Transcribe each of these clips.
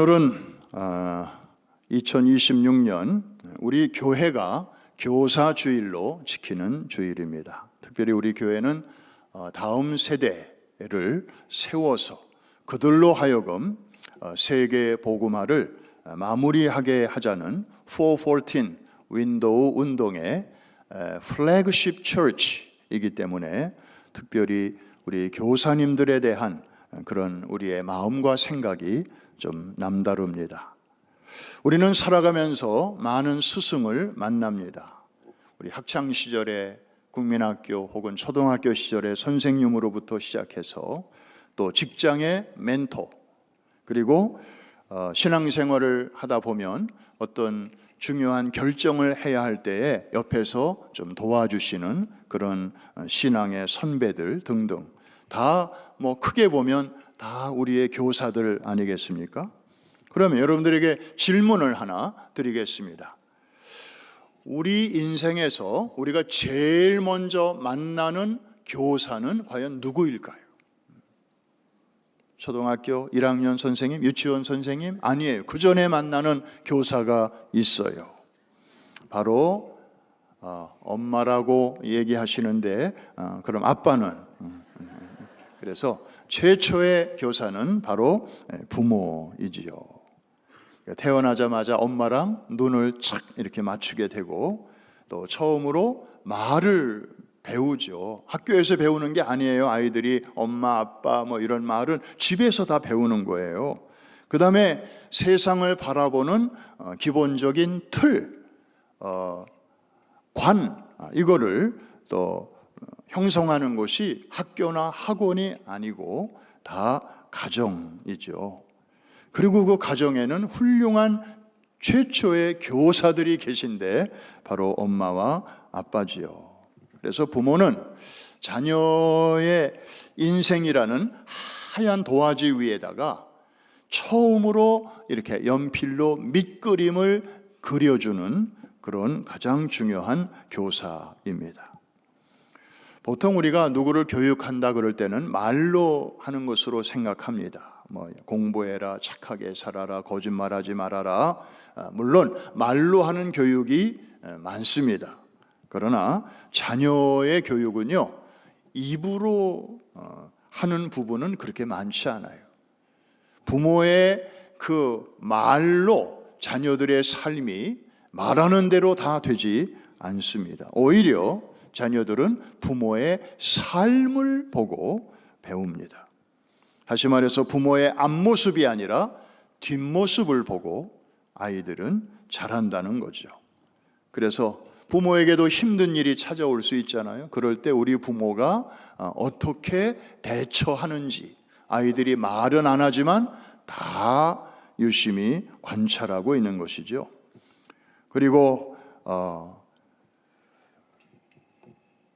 오늘은 2026년 우리 교회가 교사주일로 지키는 주일입니다. 특별히 우리 교회는 다음 세대를 세워서 그들로 하여금 세계 복음화를 마무리하게 하자는 414 윈도우 운동의 플래그십 처치이기 때문에 특별히 우리 교사님들에 대한 그런 우리의 마음과 생각이 좀 남다릅니다. 우리는 살아가면서 많은 스승을 만납니다. 우리 학창 시절에 국민학교 혹은 초등학교 시절의 선생님으로부터 시작해서 또 직장의 멘토, 그리고 신앙생활을 하다 보면 어떤 중요한 결정을 해야 할 때에 옆에서 좀 도와주시는 그런 신앙의 선배들 등등, 다 크게 보면 다 우리의 교사들 아니겠습니까? 그러면 여러분들에게 질문을 하나 드리겠습니다. 우리 인생에서 우리가 제일 먼저 만나는 교사는 과연 누구일까요? 초등학교 1학년 선생님, 유치원 선생님? 아니에요. 그 전에 만나는 교사가 있어요. 바로 엄마라고 얘기하시는데 그럼 아빠는? 그래서 최초의 교사는 바로 부모이지요. 태어나자마자 엄마랑 눈을 착 이렇게 맞추게 되고 또 처음으로 말을 배우죠. 학교에서 배우는 게 아니에요. 아이들이 엄마, 아빠 이런 말은 집에서 다 배우는 거예요. 그 다음에 세상을 바라보는 기본적인 틀, 관, 이거를 또 형성하는 것이 학교나 학원이 아니고 다 가정이죠. 그리고 그 가정에는 훌륭한 최초의 교사들이 계신데 바로 엄마와 아빠지요. 그래서 부모는 자녀의 인생이라는 하얀 도화지 위에다가 처음으로 이렇게 연필로 밑그림을 그려주는 그런 가장 중요한 교사입니다. 보통 우리가 누구를 교육한다 그럴 때는 말로 하는 것으로 생각합니다. 공부해라, 착하게 살아라, 거짓말하지 말아라. 물론 말로 하는 교육이 많습니다. 그러나 자녀의 교육은요, 입으로 하는 부분은 그렇게 많지 않아요. 부모의 그 말로 자녀들의 삶이 말하는 대로 다 되지 않습니다. 오히려 자녀들은 부모의 삶을 보고 배웁니다. 다시 말해서 부모의 앞모습이 아니라 뒷모습을 보고 아이들은 자란다는 거죠. 그래서 부모에게도 힘든 일이 찾아올 수 있잖아요. 그럴 때 우리 부모가 어떻게 대처하는지 아이들이 말은 안 하지만 다 유심히 관찰하고 있는 것이죠. 그리고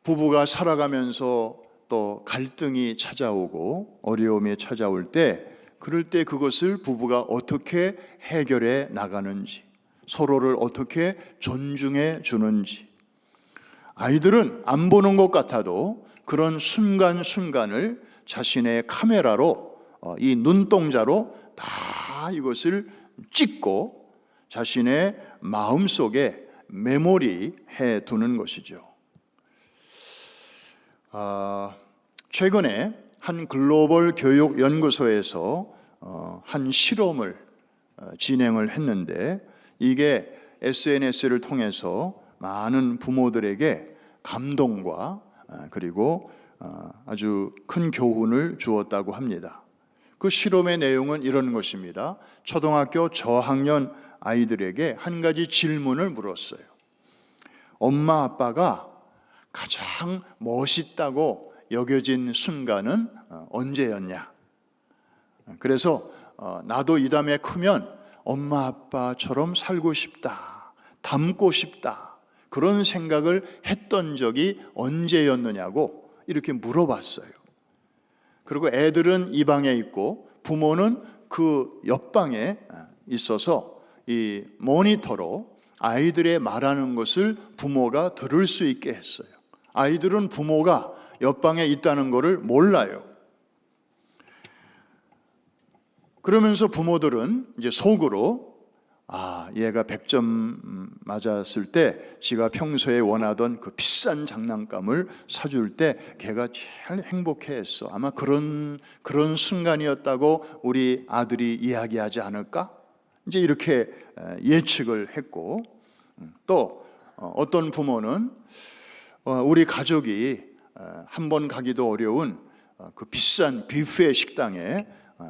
부부가 살아가면서 또 갈등이 찾아오고 어려움이 찾아올 때 그럴 때 그것을 부부가 어떻게 해결해 나가는지, 서로를 어떻게 존중해 주는지, 아이들은 안 보는 것 같아도 그런 순간순간을 자신의 카메라로 이 눈동자로 다 이것을 찍고 자신의 마음속에 메모리해 두는 것이죠. 최근에 한 글로벌 교육 연구소에서 한 실험을 진행을 했는데 이게 SNS를 통해서 많은 부모들에게 감동과 그리고 아주 큰 교훈을 주었다고 합니다. 그 실험의 내용은 이런 것입니다. 초등학교 저학년 아이들에게 한 가지 질문을 물었어요. 엄마 아빠가 가장 멋있다고 여겨진 순간은 언제였냐? 그래서 나도 이 다음에 크면 엄마 아빠처럼 살고 싶다, 닮고 싶다, 그런 생각을 했던 적이 언제였느냐고 이렇게 물어봤어요. 그리고 애들은 이 방에 있고 부모는 그 옆방에 있어서 이 모니터로 아이들의 말하는 것을 부모가 들을 수 있게 했어요. 아이들은 부모가 옆방에 있다는 것을 몰라요. 그러면서 부모들은 이제 속으로 얘가 100점 맞았을 때 지가 평소에 원하던 그 비싼 장난감을 사줄 때 걔가 제일 행복해했어. 아마 그런 순간이었다고 우리 아들이 이야기하지 않을까? 이제 이렇게 예측을 했고, 또 어떤 부모는 우리 가족이 한 번 가기도 어려운 그 비싼 뷔페 식당에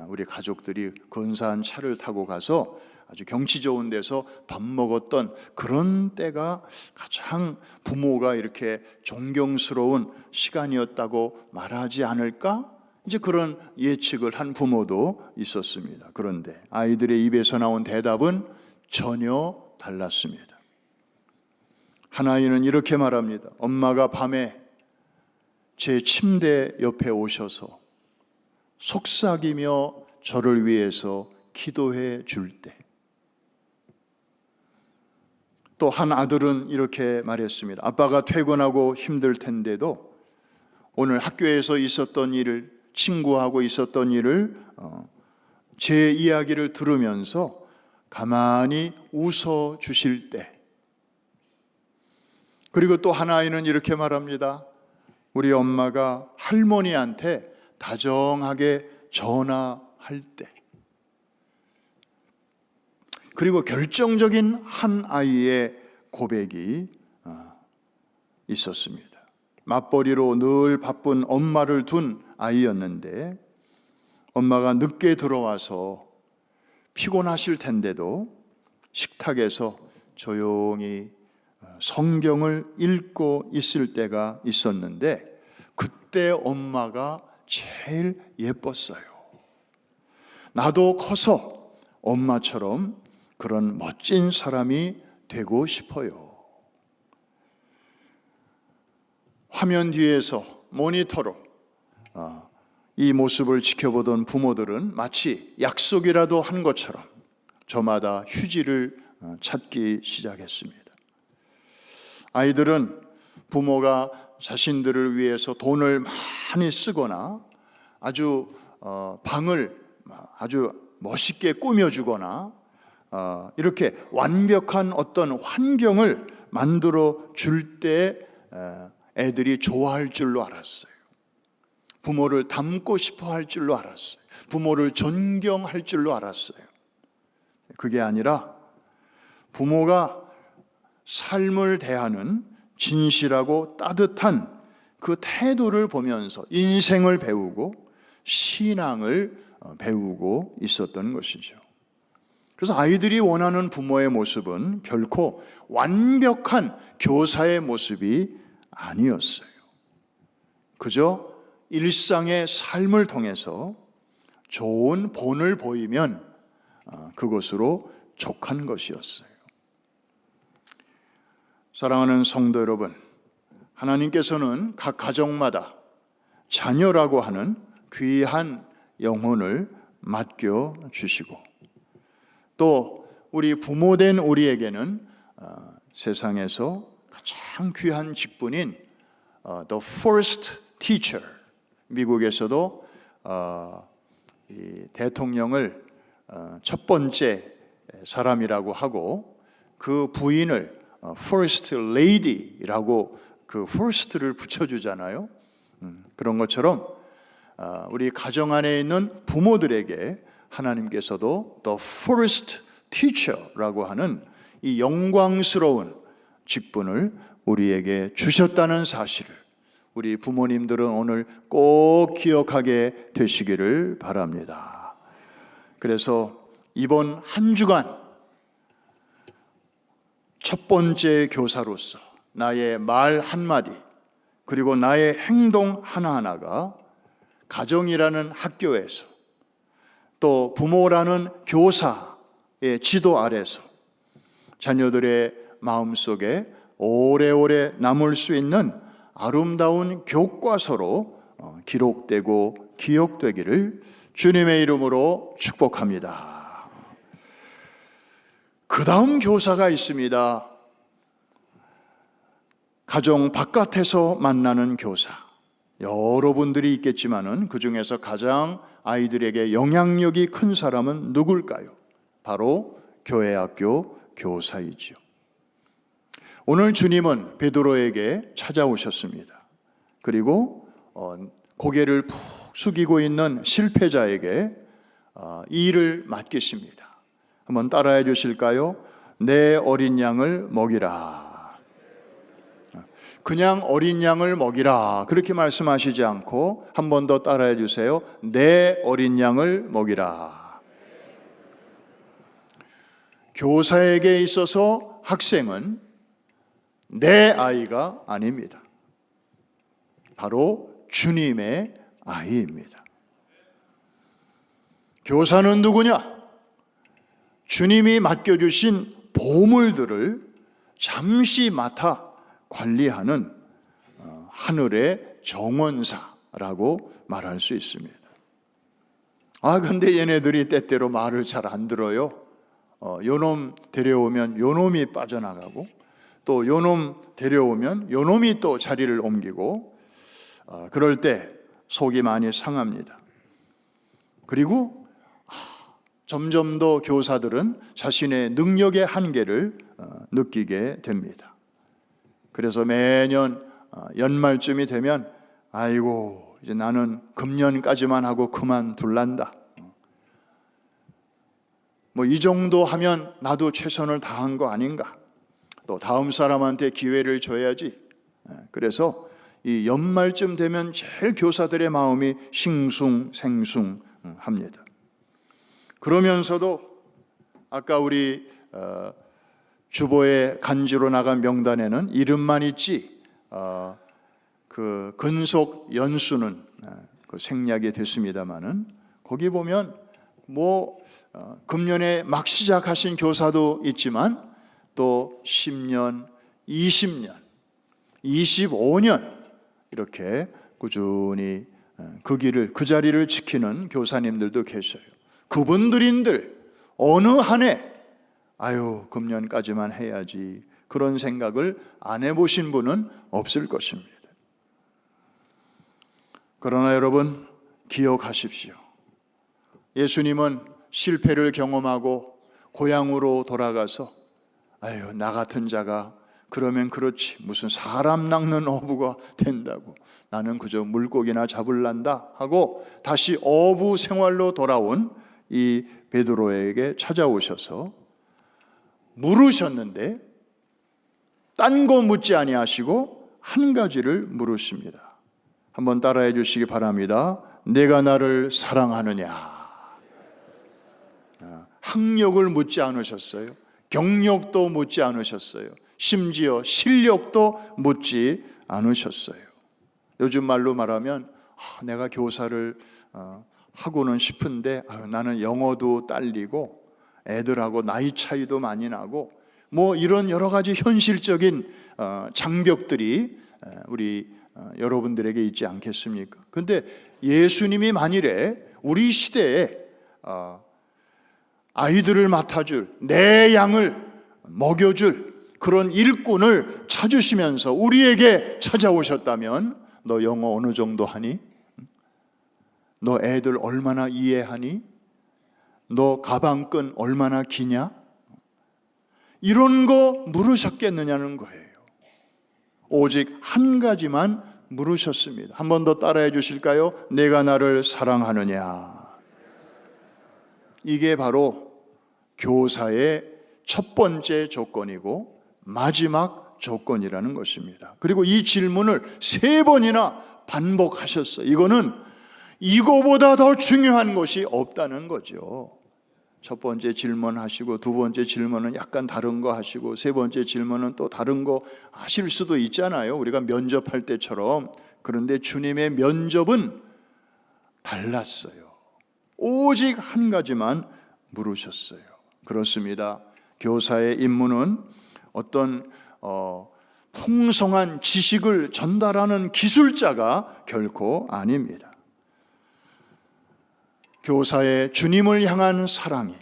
우리 가족들이 근사한 차를 타고 가서 아주 경치 좋은 데서 밥 먹었던 그런 때가 가장 부모가 이렇게 존경스러운 시간이었다고 말하지 않을까? 이제 그런 예측을 한 부모도 있었습니다. 그런데 아이들의 입에서 나온 대답은 전혀 달랐습니다. 한 아이는 이렇게 말합니다. 엄마가 밤에 제 침대 옆에 오셔서 속삭이며 저를 위해서 기도해 줄 때. 또 한 아들은 이렇게 말했습니다. 아빠가 퇴근하고 힘들 텐데도 오늘 학교에서 있었던 일을, 친구하고 있었던 일을 제 이야기를 들으면서 가만히 웃어 주실 때. 그리고 또 한 아이는 이렇게 말합니다. 우리 엄마가 할머니한테 다정하게 전화할 때. 그리고 결정적인 한 아이의 고백이 있었습니다. 맞벌이로 늘 바쁜 엄마를 둔 아이였는데 엄마가 늦게 들어와서 피곤하실 텐데도 식탁에서 조용히 성경을 읽고 있을 때가 있었는데 그때 엄마가 제일 예뻤어요. 나도 커서 엄마처럼 그런 멋진 사람이 되고 싶어요. 화면 뒤에서 모니터로 이 모습을 지켜보던 부모들은 마치 약속이라도 한 것처럼 저마다 휴지를 찾기 시작했습니다. 아이들은 부모가 자신들을 위해서 돈을 많이 쓰거나 아주 방을 아주 멋있게 꾸며주거나 이렇게 완벽한 어떤 환경을 만들어 줄 때 애들이 좋아할 줄로 알았어요. 부모를 닮고 싶어 할 줄로 알았어요. 부모를 존경할 줄로 알았어요. 그게 아니라 부모가 삶을 대하는 진실하고 따뜻한 그 태도를 보면서 인생을 배우고 신앙을 배우고 있었던 것이죠. 그래서 아이들이 원하는 부모의 모습은 결코 완벽한 교사의 모습이 아니었어요. 그저 일상의 삶을 통해서 좋은 본을 보이면 그것으로 족한 것이었어요. 사랑하는 성도 여러분, 하나님께서는 각 가정마다 자녀라고 하는 귀한 영혼을 맡겨주시고 또 우리 부모된 우리에게는 세상에서 가장 귀한 직분인 The First Teacher, 미국에서도 이 대통령을 첫 번째 사람이라고 하고 그 부인을 First Lady라고 그 First를 붙여주잖아요. 그런 것처럼 우리 가정 안에 있는 부모들에게 하나님께서도 The First Teacher라고 하는 이 영광스러운 직분을 우리에게 주셨다는 사실을 우리 부모님들은 오늘 꼭 기억하게 되시기를 바랍니다. 그래서 이번 한 주간 첫 번째 교사로서 나의 말 한마디 그리고 나의 행동 하나하나가 가정이라는 학교에서 또 부모라는 교사의 지도 아래서 자녀들의 마음속에 오래오래 남을 수 있는 아름다운 교과서로 기록되고 기억되기를 주님의 이름으로 축복합니다. 그 다음 교사가 있습니다. 가정 바깥에서 만나는 교사. 여러분들이 있겠지만은 그 중에서 가장 아이들에게 영향력이 큰 사람은 누굴까요? 바로 교회 학교 교사이지요. 오늘 주님은 베드로에게 찾아오셨습니다. 그리고 고개를 푹 숙이고 있는 실패자에게 이 일을 맡기십니다. 한번 따라해 주실까요? 내 어린 양을 먹이라. 그냥 어린 양을 먹이라 그렇게 말씀하시지 않고 한 번 더 따라해 주세요. 내 어린 양을 먹이라. 교사에게 있어서 학생은 내 아이가 아닙니다. 바로 주님의 아이입니다. 교사는 누구냐? 주님이 맡겨주신 보물들을 잠시 맡아 관리하는 하늘의 정원사라고 말할 수 있습니다. 근데 얘네들이 때때로 말을 잘 안 들어요. 요놈 데려오면 요놈이 빠져나가고 또 요놈 데려오면 요놈이 또 자리를 옮기고 그럴 때 속이 많이 상합니다. 그리고 점점 더 교사들은 자신의 능력의 한계를 느끼게 됩니다. 그래서 매년 연말쯤이 되면 아이고 이제 나는 금년까지만 하고 그만둘란다. 뭐 이 정도 하면 나도 최선을 다한 거 아닌가. 또 다음 사람한테 기회를 줘야지. 그래서 이 연말쯤 되면 제일 교사들의 마음이 싱숭생숭합니다. 그러면서도 아까 우리 주보에 간지로 나간 명단에는 이름만 있지 그 근속 연수는 그 생략이 됐습니다마는 거기 보면 금년에 막 시작하신 교사도 있지만 또 10년, 20년, 25년 이렇게 꾸준히 그 길을 그 자리를 지키는 교사님들도 계셔요. 그분들인들 어느 한 해 금년까지만 해야지 그런 생각을 안 해보신 분은 없을 것입니다. 그러나 여러분 기억하십시오. 예수님은 실패를 경험하고 고향으로 돌아가서 나 같은 자가 그러면 그렇지 무슨 사람 낚는 어부가 된다고 나는 그저 물고기나 잡을란다 하고 다시 어부 생활로 돌아온 이 베드로에게 찾아오셔서 물으셨는데 딴 거 묻지 아니하시고 한 가지를 물으십니다. 한번 따라해 주시기 바랍니다. 내가 나를 사랑하느냐? 학력을 묻지 않으셨어요. 경력도 묻지 않으셨어요. 심지어 실력도 묻지 않으셨어요. 요즘 말로 말하면 내가 교사를 하고는 싶은데 나는 영어도 딸리고 애들하고 나이 차이도 많이 나고 이런 여러 가지 현실적인 장벽들이 우리 여러분들에게 있지 않겠습니까? 근데 예수님이 만일에 우리 시대에 아이들을 맡아줄 내 양을 먹여줄 그런 일꾼을 찾으시면서 우리에게 찾아오셨다면 너 영어 어느 정도 하니? 너 애들 얼마나 이해하니? 너 가방끈 얼마나 기냐? 이런 거 물으셨겠느냐는 거예요. 오직 한 가지만 물으셨습니다. 한 번 더 따라해 주실까요? 내가 나를 사랑하느냐? 이게 바로 교사의 첫 번째 조건이고 마지막 조건이라는 것입니다. 그리고 이 질문을 3번이나 반복하셨어요. 이거는 이거보다 더 중요한 것이 없다는 거죠. 첫 번째 질문하시고 두 번째 질문은 약간 다른 거 하시고 세 번째 질문은 또 다른 거 하실 수도 있잖아요. 우리가 면접할 때처럼. 그런데 주님의 면접은 달랐어요. 오직 한 가지만 물으셨어요. 그렇습니다. 교사의 임무는 어떤 풍성한 지식을 전달하는 기술자가 결코 아닙니다. 교사의 주님을 향한 사랑이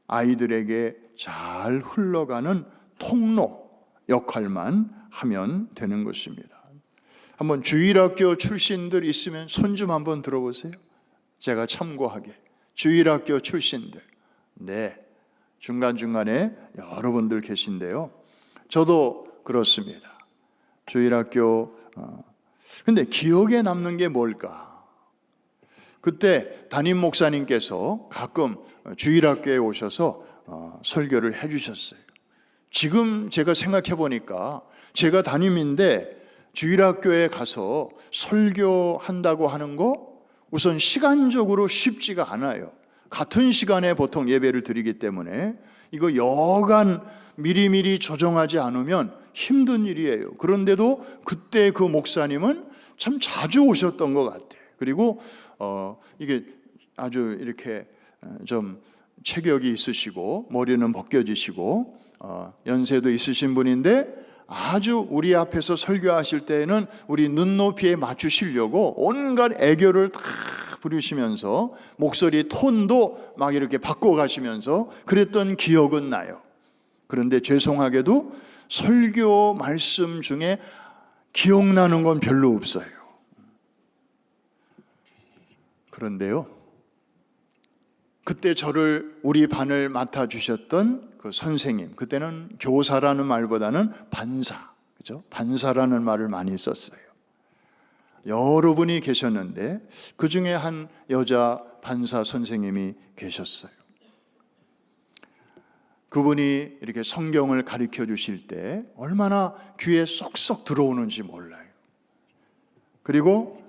아이들에게 잘 흘러가는 통로 역할만 하면 되는 것입니다. 한번 주일학교 출신들 있으면 손 좀 한번 들어보세요. 제가 참고하게. 주일학교 출신들. 네, 중간중간에 여러분들 계신데요. 저도 그렇습니다. 주일학교. 근데 기억에 남는 게 뭘까? 그때 담임 목사님께서 가끔 주일학교에 오셔서 설교를 해주셨어요. 지금 제가 생각해 보니까 제가 담임인데 주일학교에 가서 설교한다고 하는 거 우선 시간적으로 쉽지가 않아요. 같은 시간에 보통 예배를 드리기 때문에 이거 여간 미리미리 조정하지 않으면 힘든 일이에요. 그런데도 그때 그 목사님은 참 자주 오셨던 것 같아요. 그리고 이게 아주 이렇게 좀 체격이 있으시고 머리는 벗겨지시고 연세도 있으신 분인데 아주 우리 앞에서 설교하실 때에는 우리 눈높이에 맞추시려고 온갖 애교를 다 부리시면서 목소리 톤도 막 이렇게 바꿔가시면서 그랬던 기억은 나요. 그런데 죄송하게도 설교 말씀 중에 기억나는 건 별로 없어요. 그런데요, 그때 저를 우리 반을 맡아주셨던 그 선생님, 그때는 교사라는 말보다는 반사, 그죠? 반사라는 말을 많이 썼어요. 여러분이 계셨는데 그 중에 한 여자 반사 선생님이 계셨어요. 그분이 이렇게 성경을 가르쳐 주실 때 얼마나 귀에 쏙쏙 들어오는지 몰라요. 그리고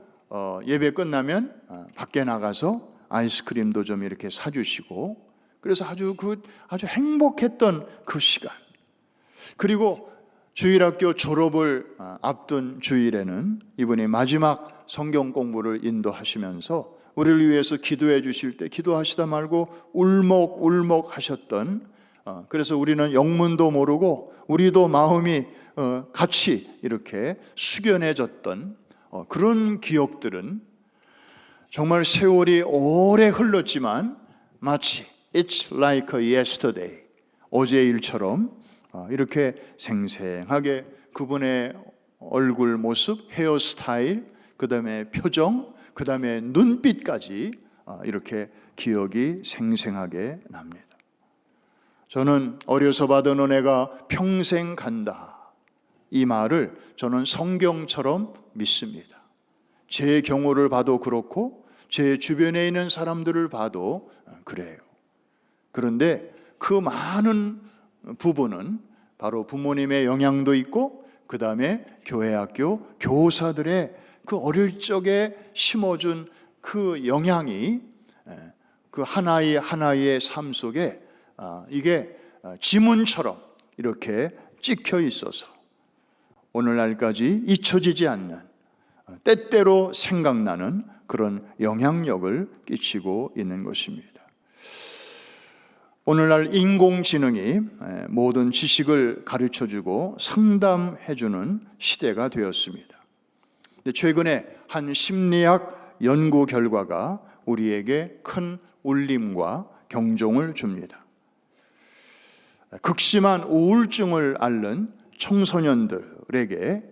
예배 끝나면 밖에 나가서 아이스크림도 좀 이렇게 사주시고, 그래서 아주 행복했던 그 시간. 그리고 주일학교 졸업을 앞둔 주일에는 이분이 마지막 성경 공부를 인도하시면서 우리를 위해서 기도해 주실 때 기도하시다 말고 울먹울먹 하셨던, 그래서 우리는 영문도 모르고 우리도 마음이 같이 이렇게 숙연해졌던 그런 기억들은 정말 세월이 오래 흘렀지만 마치 It's like yesterday, 어제 일처럼 이렇게 생생하게 그분의 얼굴 모습, 헤어스타일, 그 다음에 표정, 그 다음에 눈빛까지 이렇게 기억이 생생하게 납니다. 저는 어려서 받은 은혜가 평생 간다, 이 말을 저는 성경처럼 믿습니다. 제 경우를 봐도 그렇고 제 주변에 있는 사람들을 봐도 그래요. 그런데 그 많은 부분은 바로 부모님의 영향도 있고 그 다음에 교회 학교 교사들의 그 어릴 적에 심어준 그 영향이 그 하나의 하나의 삶 속에 이게 지문처럼 이렇게 찍혀 있어서 오늘날까지 잊혀지지 않는, 때때로 생각나는 그런 영향력을 끼치고 있는 것입니다. 오늘날 인공지능이 모든 지식을 가르쳐주고 상담해주는 시대가 되었습니다. 최근에 한 심리학 연구 결과가 우리에게 큰 울림과 경종을 줍니다. 극심한 우울증을 앓는 청소년들에게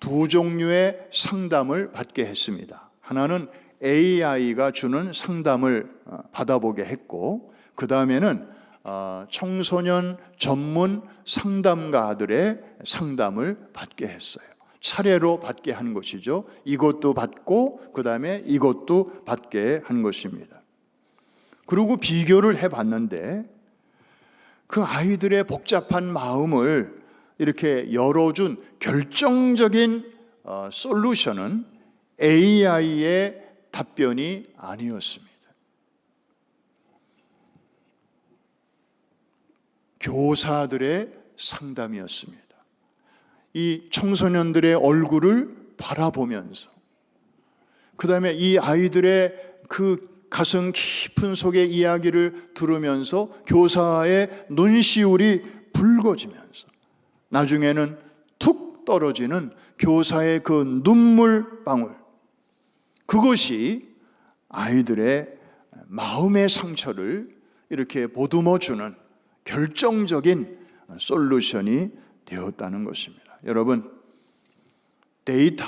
두 종류의 상담을 받게 했습니다. 하나는 AI가 주는 상담을 받아보게 했고, 그 다음에는 청소년 전문 상담가들의 상담을 받게 했어요. 차례로 받게 한 것이죠. 이것도 받고 그 다음에 이것도 받게 한 것입니다. 그리고 비교를 해봤는데 그 아이들의 복잡한 마음을 이렇게 열어준 결정적인 솔루션은 AI의 답변이 아니었습니다. 교사들의 상담이었습니다. 이 청소년들의 얼굴을 바라보면서 그 다음에 이 아이들의 그 가슴 깊은 속의 이야기를 들으면서 교사의 눈시울이 붉어지면서 나중에는 툭 떨어지는 교사의 그 눈물 방울, 그것이 아이들의 마음의 상처를 이렇게 보듬어주는 결정적인 솔루션이 되었다는 것입니다. 여러분, 데이터,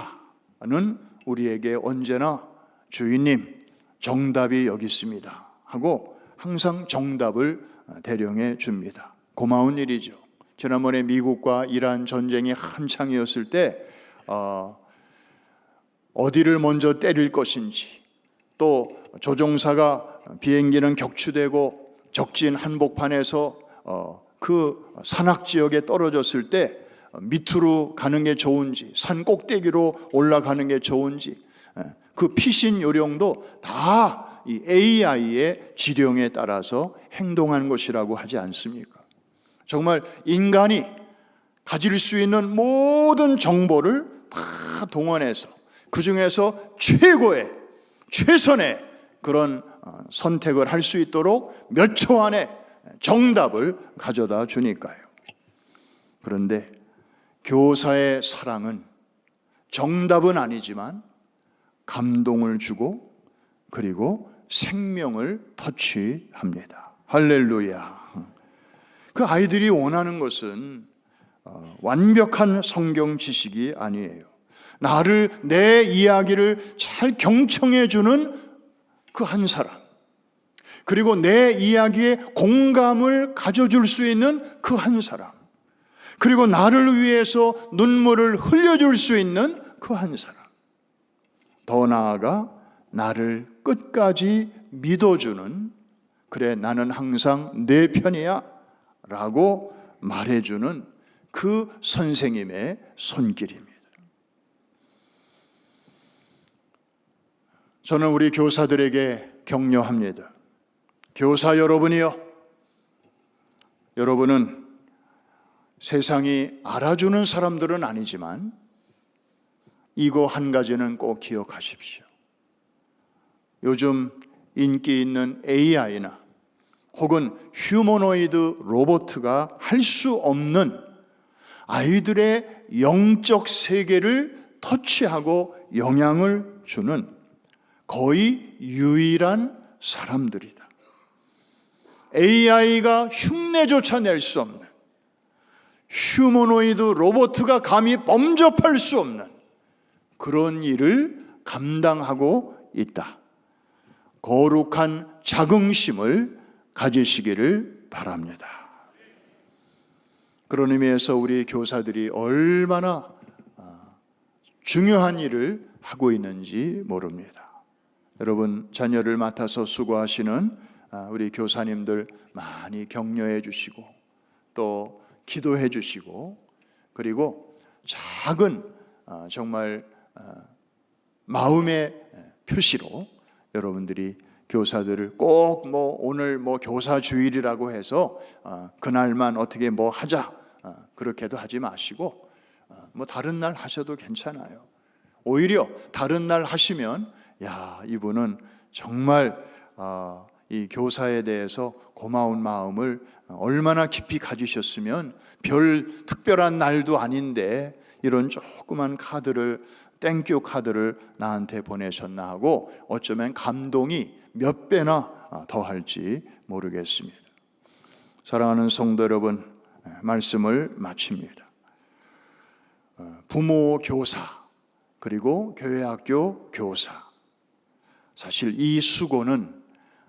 우리에게 언제나 주인님 정답이 여기 있습니다 하고 항상 정답을 대령해 줍니다. 고마운 일이죠. 지난번에 미국과 이란 전쟁이 한창이었을 때 어디를 먼저 때릴 것인지, 또 조종사가 비행기는 격추되고 적진 한복판에서 그 산악 지역에 떨어졌을 때 밑으로 가는 게 좋은지, 산 꼭대기로 올라가는 게 좋은지, 그 피신 요령도 다 이 AI의 지령에 따라서 행동한 것이라고 하지 않습니까? 정말 인간이 가질 수 있는 모든 정보를 다 동원해서 그 중에서 최선의 그런 선택을 할 수 있도록 몇 초 안에 정답을 가져다 주니까요. 그런데 교사의 사랑은 정답은 아니지만 감동을 주고 그리고 생명을 터치합니다. 할렐루야. 그 아이들이 원하는 것은 완벽한 성경 지식이 아니에요. 내 이야기를 잘 경청해 주는 그 한 사람, 그리고 내 이야기에 공감을 가져줄 수 있는 그 한 사람, 그리고 나를 위해서 눈물을 흘려줄 수 있는 그 한 사람, 더 나아가 나를 끝까지 믿어주는, 그래 나는 항상 내 편이야 라고 말해주는 그 선생님의 손길입니다. 저는 우리 교사들에게 격려합니다. 교사 여러분이요, 여러분은 세상이 알아주는 사람들은 아니지만 이거 한 가지는 꼭 기억하십시오. 요즘 인기 있는 AI나 혹은 휴머노이드 로봇가 할 수 없는 아이들의 영적 세계를 터치하고 영향을 주는 거의 유일한 사람들이다. AI가 흉내조차 낼 수 없는, 휴머노이드 로봇가 감히 범접할 수 없는 그런 일을 감당하고 있다. 거룩한 자긍심을 가지시기를 바랍니다. 그런 의미에서 우리 교사들이 얼마나 중요한 일을 하고 있는지 모릅니다. 여러분, 자녀를 맡아서 수고하시는 우리 교사님들 많이 격려해 주시고 또 기도해 주시고, 그리고 작은 정말 마음의 표시로 여러분들이 교사들을 꼭 오늘 교사 주일이라고 해서 그날만 어떻게 하자 그렇게도 하지 마시고 다른 날 하셔도 괜찮아요. 오히려 다른 날 하시면 이분은 정말 이 교사에 대해서 고마운 마음을 얼마나 깊이 가지셨으면 별 특별한 날도 아닌데 이런 조그만 카드를, 땡큐 카드를 나한테 보내셨나 하고 어쩌면 감동이 몇 배나 더 할지 모르겠습니다. 사랑하는 성도 여러분, 말씀을 마칩니다. 부모 교사 그리고 교회학교 교사, 사실 이 수고는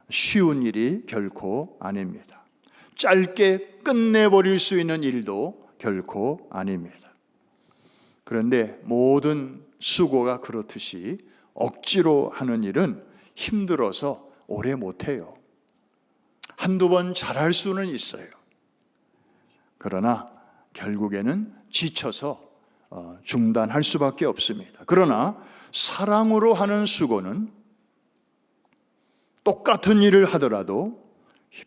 쉬운 일이 결코 아닙니다. 짧게 끝내버릴 수 있는 일도 결코 아닙니다. 그런데 모든 수고가 그렇듯이 억지로 하는 일은 힘들어서 오래 못해요. 한두 번 잘할 수는 있어요. 그러나 결국에는 지쳐서 중단할 수밖에 없습니다. 그러나 사랑으로 하는 수고는 똑같은 일을 하더라도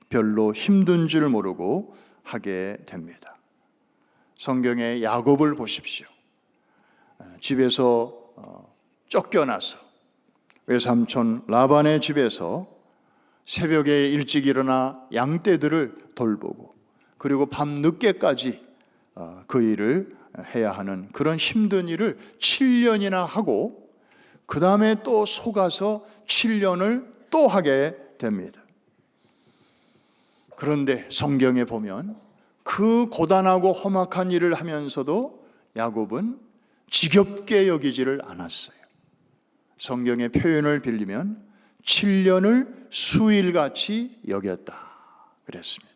별로 힘든 줄 모르고 하게 됩니다. 성경의 야곱을 보십시오. 집에서 쫓겨나서 외삼촌 라반의 집에서 새벽에 일찍 일어나 양떼들을 돌보고 그리고 밤 늦게까지 그 일을 해야 하는 그런 힘든 일을 7년이나 하고 그 다음에 또 속아서 7년을 또 하게 됩니다. 그런데 성경에 보면 그 고단하고 험악한 일을 하면서도 야곱은 지겹게 여기지를 않았어요. 성경의 표현을 빌리면 7년을 수일같이 여겼다 그랬습니다.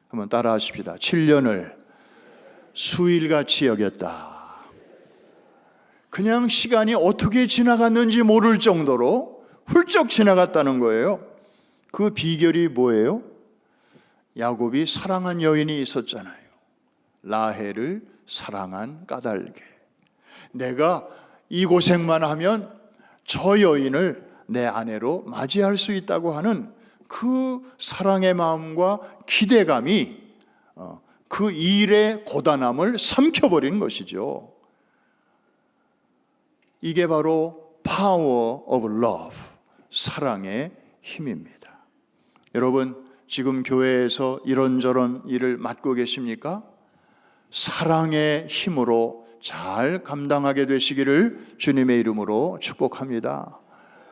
한번 따라 하십시다. 7년을 수일같이 여겼다. 그냥 시간이 어떻게 지나갔는지 모를 정도로 훌쩍 지나갔다는 거예요. 그 비결이 뭐예요? 야곱이 사랑한 여인이 있었잖아요. 라헬을 사랑한 까닭에. 내가 이 고생만 하면 저 여인을 내 아내로 맞이할 수 있다고 하는 그 사랑의 마음과 기대감이 그 일의 고단함을 삼켜버리는 것이죠. 이게 바로 power of love, 사랑의 힘입니다. 여러분, 지금 교회에서 이런저런 일을 맡고 계십니까? 사랑의 힘으로 잘 감당하게 되시기를 주님의 이름으로 축복합니다.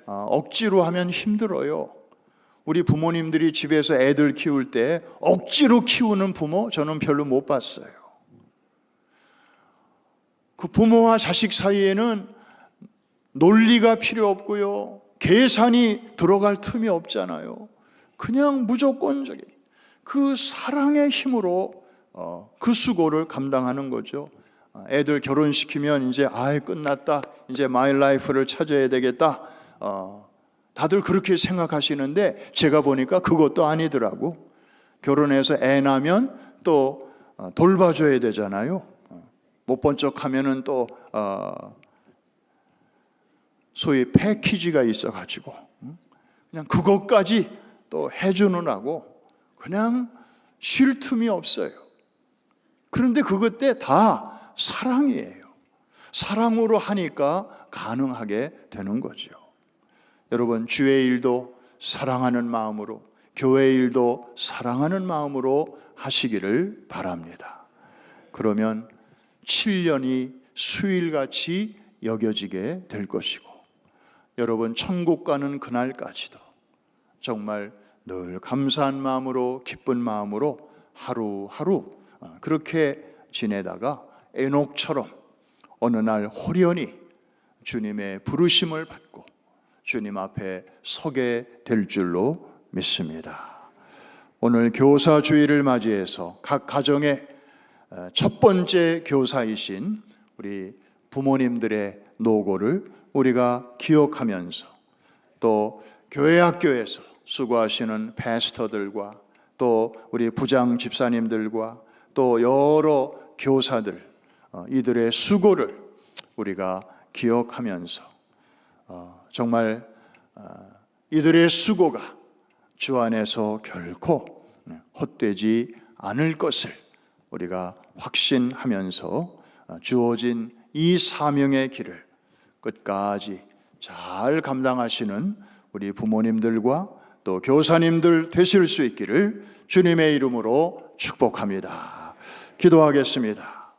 억지로 하면 힘들어요. 우리 부모님들이 집에서 애들 키울 때 억지로 키우는 부모 저는 별로 못 봤어요. 그 부모와 자식 사이에는 논리가 필요 없고요, 계산이 들어갈 틈이 없잖아요. 그냥 무조건적인 그 사랑의 힘으로 그 수고를 감당하는 거죠. 애들 결혼시키면 이제 끝났다, 이제 my life를 찾아야 되겠다, 다들 그렇게 생각하시는데 제가 보니까 그것도 아니더라고. 결혼해서 애 낳으면 또 돌봐줘야 되잖아요. 못 본 척 하면은 또 소위 패키지가 있어가지고 그냥 그것까지 또 해주느라고 그냥 쉴 틈이 없어요. 그런데 그것 때 다 사랑이에요. 사랑으로 하니까 가능하게 되는 거죠. 여러분, 주의 일도 사랑하는 마음으로, 교회 일도 사랑하는 마음으로 하시기를 바랍니다. 그러면 7년이 수일같이 여겨지게 될 것이고, 여러분 천국 가는 그날까지도 정말 늘 감사한 마음으로, 기쁜 마음으로 하루하루 그렇게 지내다가 에녹처럼 어느 날 호련히 주님의 부르심을 받고 주님 앞에 서게 될 줄로 믿습니다. 오늘 교사 주일을 맞이해서 각 가정의 첫 번째 교사이신 우리 부모님들의 노고를 우리가 기억하면서, 또 교회 학교에서 수고하시는 패스터들과 또 우리 부장 집사님들과 또 여러 교사들, 이들의 수고를 우리가 기억하면서 정말 이들의 수고가 주 안에서 결코 헛되지 않을 것을 우리가 확신하면서 주어진 이 사명의 길을 끝까지 잘 감당하시는 우리 부모님들과 또 교사님들 되실 수 있기를 주님의 이름으로 축복합니다. 기도하겠습니다.